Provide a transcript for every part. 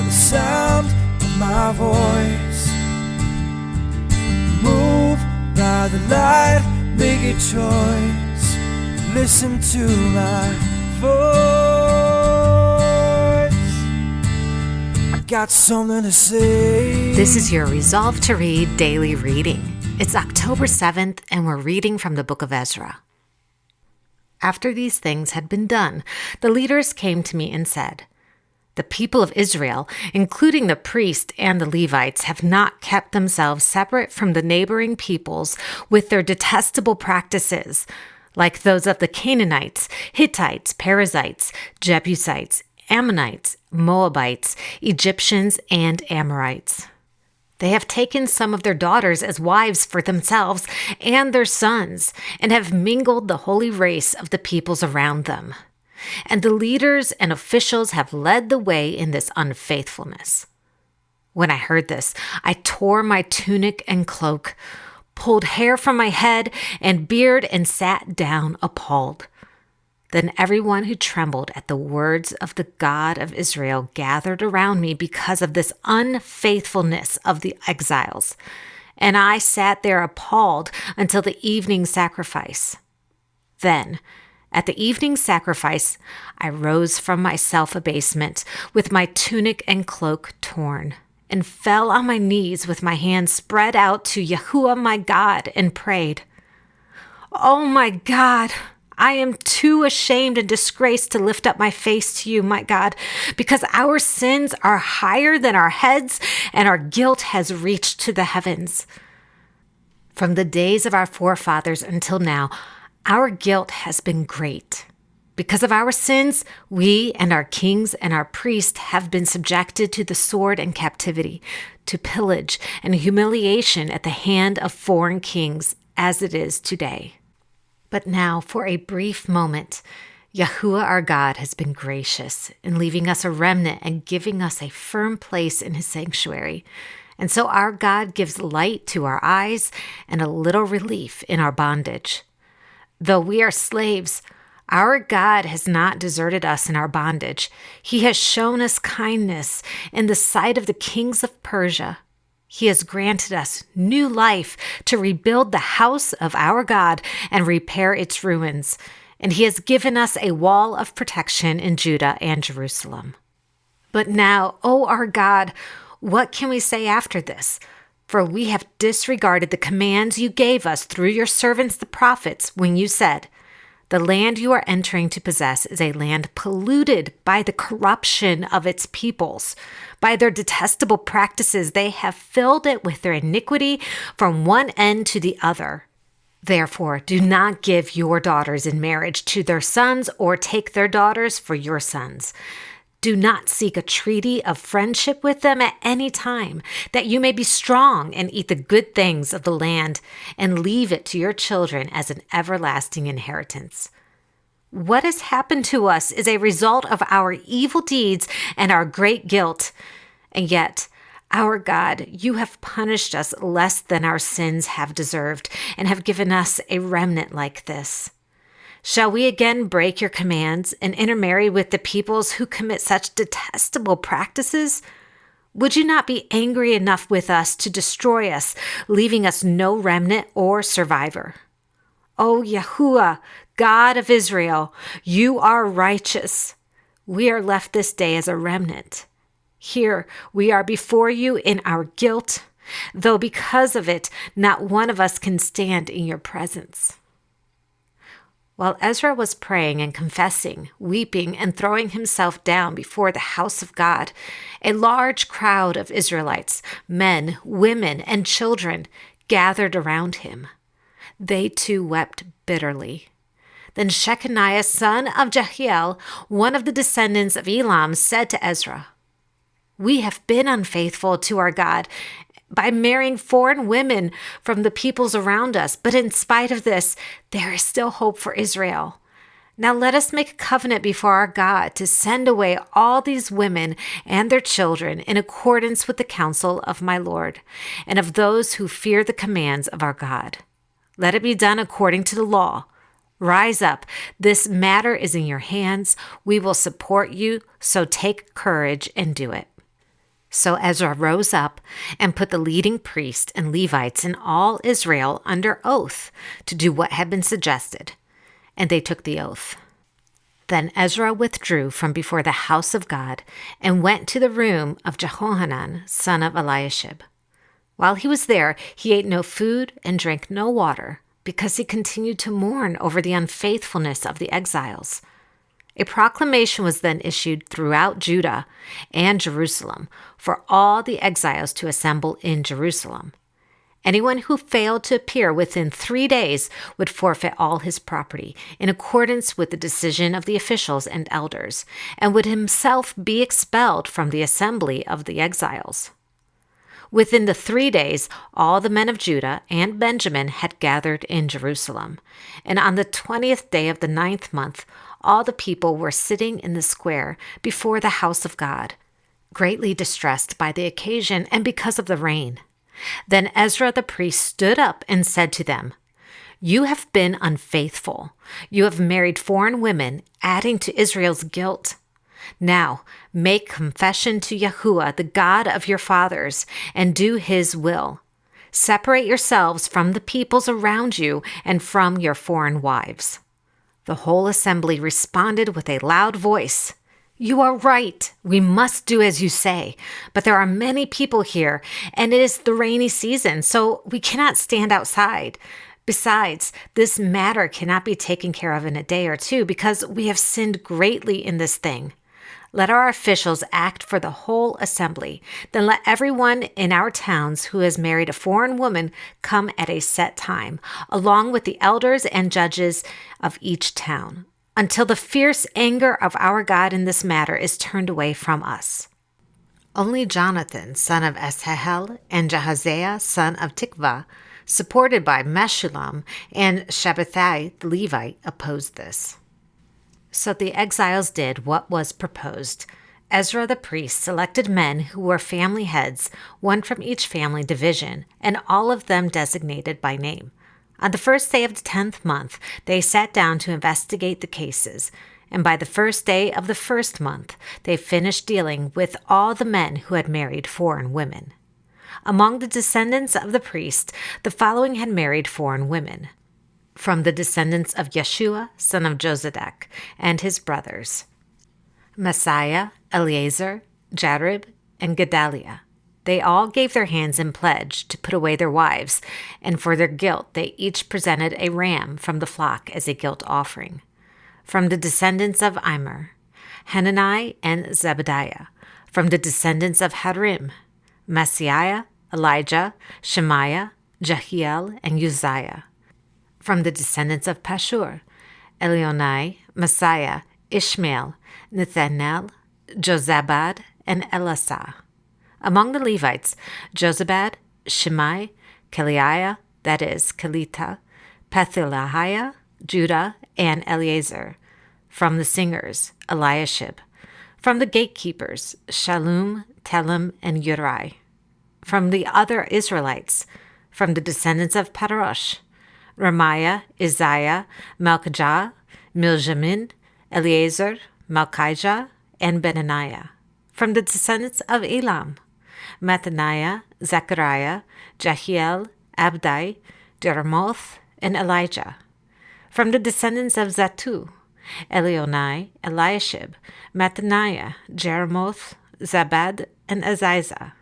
the sound of my voice. Move by the light, make a choice. Listen to my voice. I got something to say. This is your Resolve to Read daily reading. It's October 7th, and we're reading from the book of Ezra. After these things had been done, the leaders came to me and said, "The people of Israel, including the priests and the Levites, have not kept themselves separate from the neighboring peoples with their detestable practices, like those of the Canaanites, Hittites, Perizzites, Jebusites, Ammonites, Moabites, Egyptians, and Amorites. They have taken some of their daughters as wives for themselves and their sons, and have mingled the holy race of the peoples around them. And the leaders and officials have led the way in this unfaithfulness." When I heard this, I tore my tunic and cloak, pulled hair from my head and beard, and sat down appalled. Then everyone who trembled at the words of the God of Israel gathered around me because of this unfaithfulness of the exiles. And I sat there appalled until the evening sacrifice. Then, at the evening sacrifice, I rose from my self-abasement with my tunic and cloak torn, and fell on my knees with my hands spread out to Yahuwah my God, and prayed, "Oh my God, I am too ashamed and disgraced to lift up my face to you, my God, because our sins are higher than our heads, and our guilt has reached to the heavens. From the days of our forefathers until now, our guilt has been great. Because of our sins, we and our kings and our priests have been subjected to the sword and captivity, to pillage and humiliation at the hand of foreign kings, as it is today. But now, for a brief moment, Yahuwah our God has been gracious in leaving us a remnant and giving us a firm place in his sanctuary. And so our God gives light to our eyes and a little relief in our bondage. Though we are slaves, our God has not deserted us in our bondage. He has shown us kindness in the sight of the kings of Persia. He has granted us new life to rebuild the house of our God and repair its ruins, and he has given us a wall of protection in Judah and Jerusalem. But now, O our God, what can we say after this? For we have disregarded the commands you gave us through your servants the prophets when you said, 'The land you are entering to possess is a land polluted by the corruption of its peoples. By their detestable practices, they have filled it with their iniquity from one end to the other. Therefore, do not give your daughters in marriage to their sons or take their daughters for your sons. Do not seek a treaty of friendship with them at any time, that you may be strong and eat the good things of the land and leave it to your children as an everlasting inheritance. What has happened to us is a result of our evil deeds and our great guilt. And yet, our God, you have punished us less than our sins have deserved and have given us a remnant like this. Shall we again break your commands and intermarry with the peoples who commit such detestable practices? Would you not be angry enough with us to destroy us, leaving us no remnant or survivor? O Yahuwah, God of Israel, you are righteous. We are left this day as a remnant. Here we are before you in our guilt, though because of it, not one of us can stand in your presence." While Ezra was praying and confessing, weeping, and throwing himself down before the house of God, a large crowd of Israelites, men, women, and children, gathered around him. They too wept bitterly. Then Shechaniah, son of Jehiel, one of the descendants of Elam, said to Ezra, "We have been unfaithful to our God by marrying foreign women from the peoples around us, but in spite of this, there is still hope for Israel. Now let us make a covenant before our God to send away all these women and their children in accordance with the counsel of my Lord and of those who fear the commands of our God. Let it be done according to the law. Rise up. This matter is in your hands. We will support you, so take courage and do it." So Ezra rose up and put the leading priests and Levites and all Israel under oath to do what had been suggested, and they took the oath. Then Ezra withdrew from before the house of God and went to the room of Jehohanan, son of Eliashib. While he was there, he ate no food and drank no water, because he continued to mourn over the unfaithfulness of the exiles. A proclamation was then issued throughout Judah and Jerusalem for all the exiles to assemble in Jerusalem. Anyone who failed to appear within 3 days would forfeit all his property in accordance with the decision of the officials and elders, and would himself be expelled from the assembly of the exiles. Within the 3 days, all the men of Judah and Benjamin had gathered in Jerusalem, and on the 20th day of the 9th month, all the people were sitting in the square before the house of God, greatly distressed by the occasion and because of the rain. Then Ezra the priest stood up and said to them, "You have been unfaithful. You have married foreign women, adding to Israel's guilt. Now make confession to Yahuwah, the God of your fathers, and do his will. Separate yourselves from the peoples around you and from your foreign wives." The whole assembly responded with a loud voice, "You are right. We must do as you say. But there are many people here, and it is the rainy season, so we cannot stand outside. Besides, this matter cannot be taken care of in a day or two, because we have sinned greatly in this thing. Let our officials act for the whole assembly. Then let everyone in our towns who has married a foreign woman come at a set time, along with the elders and judges of each town, until the fierce anger of our God in this matter is turned away from us." Only Jonathan, son of Ashahel, and Jahaziah, son of Tikvah, supported by Meshullam and Shabbatai the Levite, opposed this. So the exiles did what was proposed. Ezra the priest selected men who were family heads, one from each family division, and all of them designated by name. On the first day of the 10th month, they sat down to investigate the cases, and by the first day of the first month, they finished dealing with all the men who had married foreign women. Among the descendants of the priest, the following had married foreign women. From the descendants of Yeshua, son of Jozadak, and his brothers, Messiah, Eleazar, Jarib, and Gedaliah. They all gave their hands in pledge to put away their wives, and for their guilt they each presented a ram from the flock as a guilt offering. From the descendants of Immer, Hanani and Zebediah. From the descendants of Harim, Messiah, Elijah, Shemaiah, Jehiel, and Uzziah. From the descendants of Pashur, Elionai, Messiah, Ishmael, Nethanel, Jozabad, and Elasah. Among the Levites, Jozabad, Shimei, Keliah, that is, Kelita, Pethilahiah, Judah, and Eleazar. From the singers, Eliashib. From the gatekeepers, Shallum, Telem, and Uri. From the other Israelites, from the descendants of Parosh, Ramiah, Isaiah, Malchijah, Miljamin, Eleazar, Malchijah, and Benaniah. From the descendants of Elam, Mattaniah, Zechariah, Jehiel, Abdai, Jeremoth, and Elijah. From the descendants of Zatu, Elionai, Eliashib, Mattaniah, Jeremoth, Zabad, and Aziza.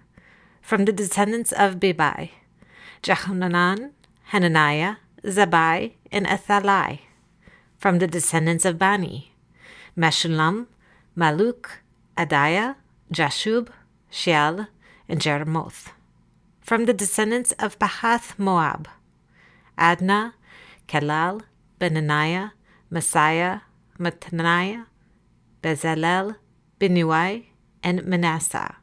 From the descendants of Bebai, Jehohanan, Hananiah, Zabai, and Athalai. From the descendants of Bani, Meshullam, Maluk, Adiah, Jashub, Sheal, and Jeremoth. From the descendants of Pahath Moab, Adnah, Kelal, Benaniah, Messiah, Mattaniah, Bezalel, Binuai, and Manasseh.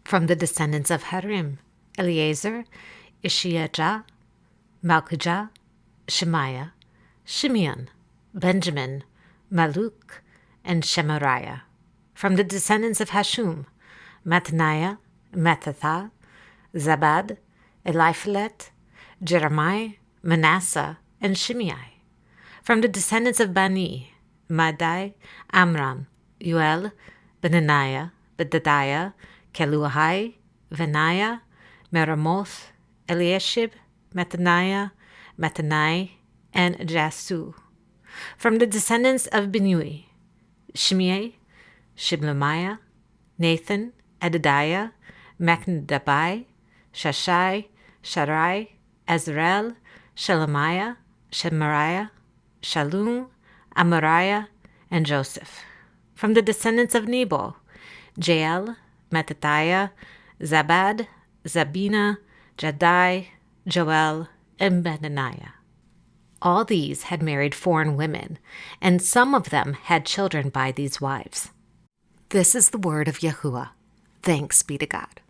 From the descendants of Harim, Eleazar, Ishiajah, Malchijah, Shemaiah, Shimeon, Benjamin, Maluk, and Shemariah. From the descendants of Hashum, Mattaniah, Methathah, Zabad, Eliphalet, Jeremiah, Manasseh, and Shimei. From the descendants of Bani, Madai, Amram, Uel, Benaniah, Bedadiah, Keluahai, Benaiah, Meremoth, Eliashib, Mattaniah, Mattanai, and Jasu. From the descendants of Binui, Shimei, Shiblemiah, Nathan, Edidiah, Machnadabai, Shashai, Sharai, Azrael, Shelemiah, Shemariah, Shalom, Amariah, and Joseph. From the descendants of Nebo, Jael, Mattithiah, Zabad, Zabina, Jaddai, Joel, and Benaniah. All these had married foreign women, and some of them had children by these wives. This is the word of Yahuwah. Thanks be to God.